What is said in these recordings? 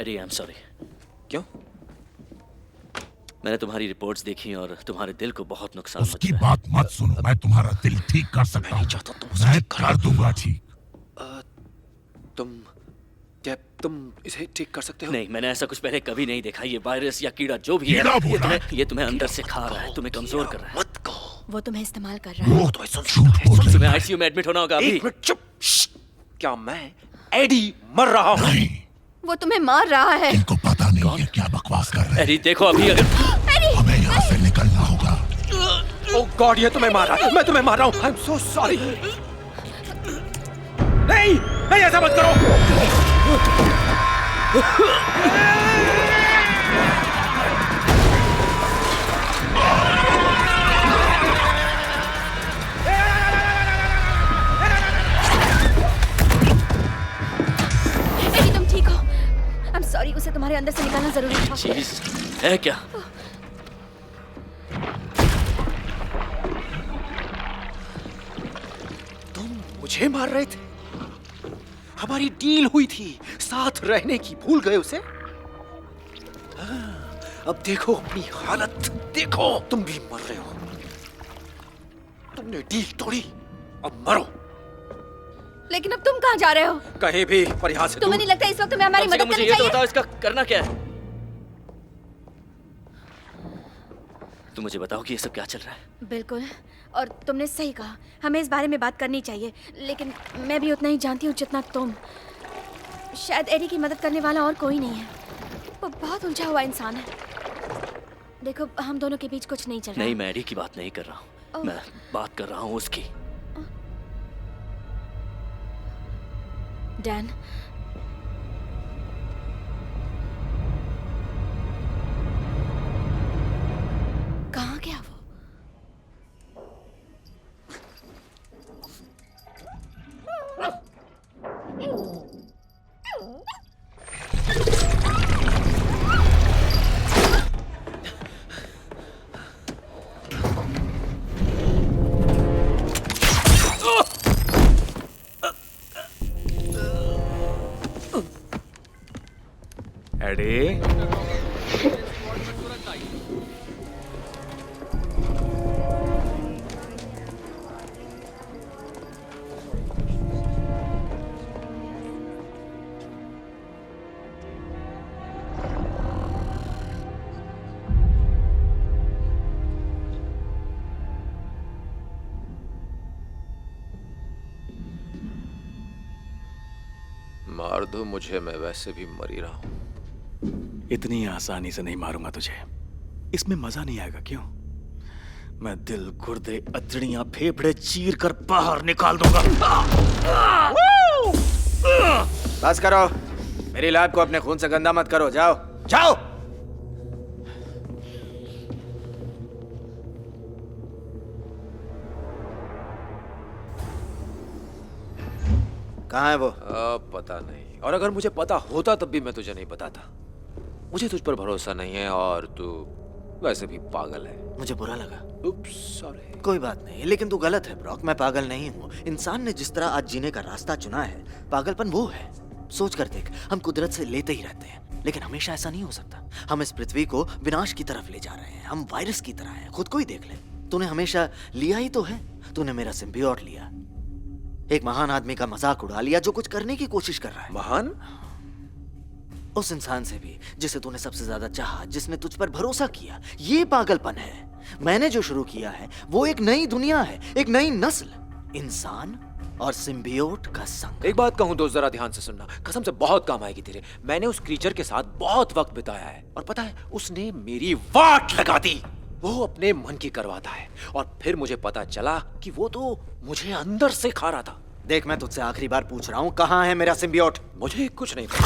AD, I am sorry. क्यों? मैंने तुम्हारी रिपोर्ट्स देखी और तुम्हारे दिल को बहुत नुकसान उसकी पहुंचा है। बात मत सुनो, मैं तुम्हारा दिल ठीक कर सकता हूँ। मैं कर दूंगा ठीक। तुम इसे ठीक कर सकते हो? नहीं, मैंने ऐसा कुछ पहले कभी नहीं देखा। ये वायरस या कीड़ा जो भी है, कीड़ा बोला? ये तुम्हें अंदर से खा रहा है, तुम्हें कमजोर कर रहा है। मत कहो। वो तुम्हें इस्तेमाल कर रहा है। वो तो झूठ बोल रही तुम्हें है। आईसीयू में एडमिट होना होगा अभी। एक मिनट चुप। क्या मैं एडी मर रहा हूँ? नहीं, वो तुम्हें मार रहा है। इनको पता नहीं है क्या बकवास कर रहे हैं। एडी देखो, अभी अगर हमें यहाँ से निकलना होगा। ओह गॉड, ये तुम्हें मार रहा है। मैं तुम्हें मार रहा हूँ। I am so sorry. नहीं नहीं, ऐसा मत करो। एडी, तुम ठीक हो? आई एम सॉरी, उसे तुम्हारे अंदर से निकालना जरूरी था। चीज है क्या? तुम मुझे मार रहे थे? हमारी डील हुई थी, साथ रहने की, भूल गए उसे? अब देखो अपनी हालत, देखो तुम भी मर रहे हो। तुमने डील तोड़ी, अब मरो। लेकिन अब तुम कहाँ जा रहे हो? कहीं भी, पर यहाँ से तुम्हें दूर। नहीं लगता इस वक्त तुम्हें हमारी कम से कम मदद मुझे करनी ये तो चाहिए? बताओ, इसका करना क्या है? तुम मुझे बताओ कि ये सब क्या चल रहा है। बिल्कुल, और तुमने सही कहा, हमें इस बारे में बात करनी चाहिए। लेकिन मैं भी उतना ही जानती हूँ जितना तुम। शायद एडी की मदद करने वाला और कोई नहीं है। वो बहुत उलझा हुआ इंसान है। देखो, हम दोनों के बीच कुछ नहीं चल रहा। नहीं, मैं एडी की बात नहीं कर रहा हूँ। मैं बात कर रहा हूँ उसकी। डैन, कहाँ गया वो? एडी, मार दो मुझे, मैं वैसे भी मर ही रहा हूँ। इतनी आसानी से नहीं मारूंगा तुझे। इसमें मजा नहीं आएगा। क्यों? मैं दिल, गुर्दे, अतड़ियां, फेफड़े चीर कर बाहर निकाल दूंगा। बस करो, मेरी लैब को अपने खून से गंदा मत करो। जाओ जाओ। कहाँ है वो? अब पता नहीं, और अगर मुझे पता होता तब भी मैं तुझे नहीं बताता। मुझे तुझ पर भरोसा नहीं है, और तू वैसे भी पागल है। मुझे बुरा लगा। उप्स, सॉरी। कोई बात नहीं, लेकिन तू गलत है ब्रॉक। मैं पागल नहीं हूँ। इंसान ने जिस तरह आज जीने का रास्ता चुना है, पागलपन वो है। सोच कर देख, हम कुदरत से लेते ही रहते हैं, लेकिन हमेशा ऐसा नहीं हो सकता। हम इस पृथ्वी को विनाश की तरफ ले जा रहे हैं। हम वायरस की तरह हैं। खुद को ही देख ले। तूने हमेशा लिया ही तो है। तूने मेरा सिम्बियोट लिया, एक महान आदमी का मजाक उड़ा लिया जो कुछ करने की कोशिश कर रहा है। महान? उस इंसान से भी जिसे तूने सबसे ज्यादा चाहा, जिसने तुझ पर भरोसा किया। ये पागलपन है। मैंने जो शुरू किया है वो एक नई दुनिया है, एक नई नस्ल, इंसान और सिम्बियोट का संग। एक बात कहूं दोस्त, जरा ध्यान से सुनना, कसम से बहुत काम आएगी तेरे। मैंने उस क्रीचर के साथ बहुत वक्त बिताया है, और पता है उसने मेरी वाट लगा दी। वो अपने मन की करवाता है, और फिर मुझे पता चला कि वो तो मुझे अंदर से खा रहा था। देख, मैं तुझसे आखिरी बार पूछ रहा हूँ, कहाँ है मेरा सिम्बियोट? मुझे कुछ नहीं पता।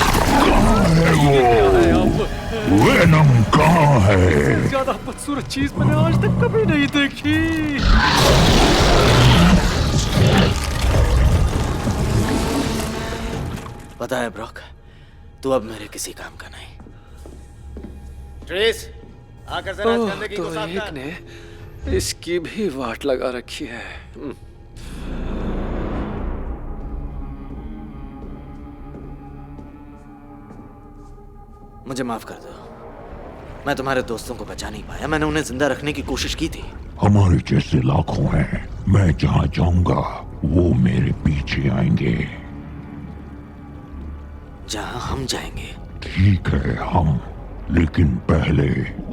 वेनम कहाँ है? ज्यादा बदसूरत चीज मैंने आज तक कभी नहीं देखी। पता है ब्रॉक, तू अब मेरे किसी काम का नहीं। ट्रेस, आकर जरा इस गंदगी को तो साफ एक कर। ने इसकी भी वाट लगा रखी है। मुझे माफ कर दो। मैं तुम्हारे दोस्तों को बचा नहीं पाया। मैंने उन्हें जिंदा रखने की कोशिश की थी। हमारे जैसे लाखों हैं। मैं जहाँ जाऊंगा वो मेरे पीछे आएंगे। जहां हम जाएंगे। ठीक है हम, लेकिन पहले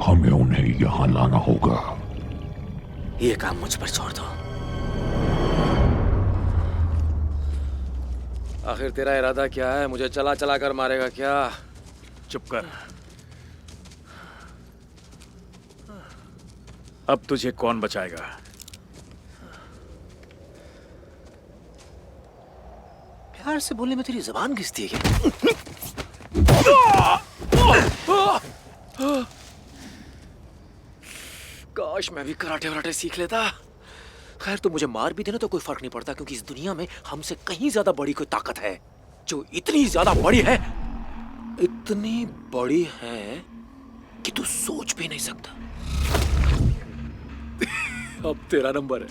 हमें उन्हें यहाँ लाना होगा। ये काम मुझ पर छोड़ दो। आखिर तेरा इरादा क्या है? मुझे चला चला कर मारेगा क्या? चुप कर। अब तुझे कौन बचाएगा? प्यार से बोलने में तेरी जुबान घिसती है क्या? काश मैं भी कराटे वराटे सीख लेता। खैर तो मुझे मार भी देना तो कोई फर्क नहीं पड़ता, क्योंकि इस दुनिया में हमसे कहीं ज्यादा बड़ी कोई ताकत है जो इतनी ज्यादा बड़ी है, इतनी बड़ी है कि तू सोच भी नहीं सकता। अब तेरा नंबर है।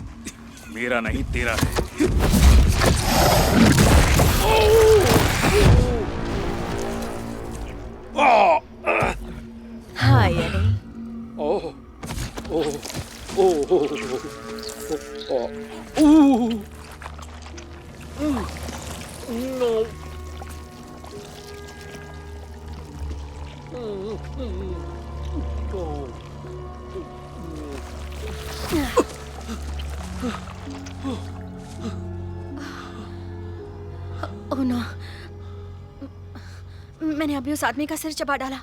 मेरा नहीं, तेरा है। हाय एडी। ओह ओह ओह ओह नो। ओह नो, मैंने अभी उस आदमी का सिर चबा डाला।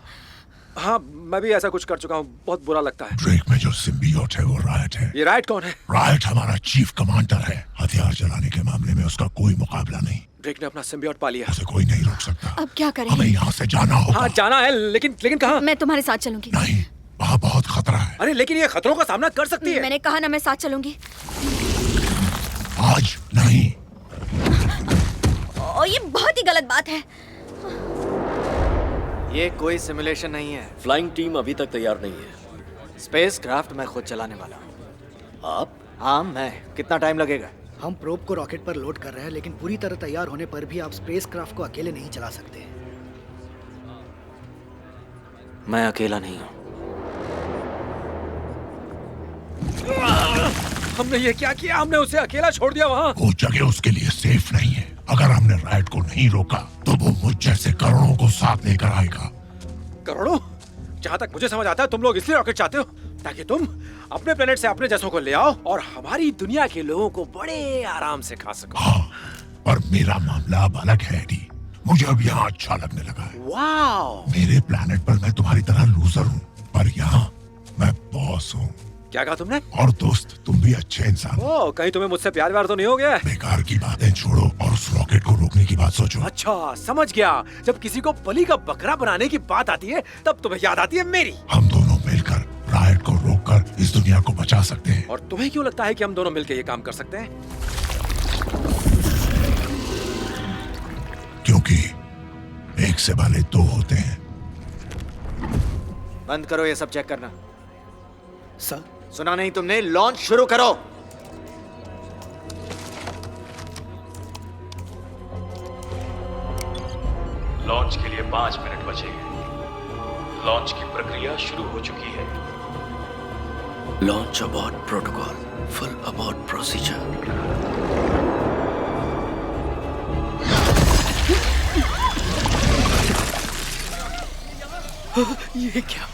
हाँ, मैं भी ऐसा कुछ कर चुका हूँ। बहुत बुरा लगता है। ड्रेक में जो सिम्बियोट है वो रायट है। ये राइट कौन है? रायट हमारा चीफ कमांडर है। हथियार चलाने के मामले में उसका कोई मुकाबला नहीं। ड्रेक ने अपना सिम्बियोट पा लिया। उसे कोई नहीं रोक सकता। अब क्या करें? हमें यहाँ से जाना होगा। हाँ जाना है, लेकिन कहाँ? मैं तुम्हारे साथ चलूंगी। नहीं, वहाँ बहुत खतरा है। अरे लेकिन ये खतरों का सामना कर सकती है। मैंने कहा ना मैं साथ चलूंगी। आज नहीं। और ये बहुत ही गलत बात है। ये कोई सिमुलेशन नहीं है। फ्लाइंग टीम अभी तक तैयार नहीं है। स्पेस क्राफ्ट मैं खुद चलाने वाला हूँ। आप? हाँ मैं। कितना टाइम लगेगा? हम प्रोब को रॉकेट पर लोड कर रहे हैं, लेकिन पूरी तरह तैयार होने पर भी आप स्पेस क्राफ्ट को अकेले नहीं चला सकते। मैं अकेला नहीं हूँ। हमने ये क्या किया? हमने उसे अकेला छोड़ दिया वहाँ। वो जगह उसके लिए सेफ नहीं है। अगर हमने राइट को नहीं रोका तो वो मुझ जैसे करोड़ों को साथ लेकर आएगा। करोड़ों? जहाँ तक मुझे समझ आता है तुम लोग इसलिए रॉकेट चाहते हो ताकि तुम अपने प्लेनेट से अपने जैसों को ले आओ और हमारी दुनिया के लोगों को बड़े आराम से खा सको। हाँ, पर मेरा मामला अब अलग है एडी। मुझे अब यहाँ अच्छा लगने लगा है। वाओ! मेरे प्लेनेट पर मैं तुम्हारी तरह लूजर हूँ, पर यहाँ मैं बॉस हूँ। क्या कहा तुमने? और दोस्त तुम भी अच्छे इंसान हो। ओ, कहीं तुम्हें मुझसे प्यार व्यार तो नहीं हो गया? बेकार की बातें छोड़ो और उस रॉकेट को रोकने की बात सोचो। अच्छा समझ गया। जब किसी को बलि का बकरा बनाने की बात आती है तब तुम्हें याद आती है मेरी। हम दोनों मिलकर रायट को रोककर इस दुनिया को बचा सकते हैं। और तुम्हें क्यों लगता है कि हम दोनों मिलकर ये काम कर सकते हैं? क्योंकि एक से भले दो होते हैं। बंद करो ये सब चेक करना। सर, सुना नहीं तुमने? लॉन्च शुरू करो। लॉन्च के लिए 5 मिनट बचेंगे। लॉन्च की प्रक्रिया शुरू हो चुकी है। Launch abort protocol, full abort procedure. ये क्या?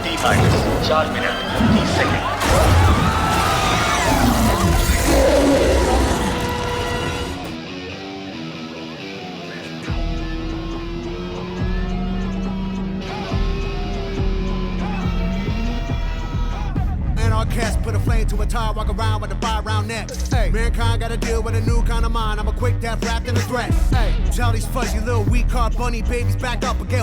T-minus 4 minute 30 second. Cats put a flame to a tire, walk around with a 5-round neck. Hey, mankind gotta deal with a new kind of mind. I'm a quick death wrapped in a threat. Hey, tell these fuzzy little weak car bunny babies back up again.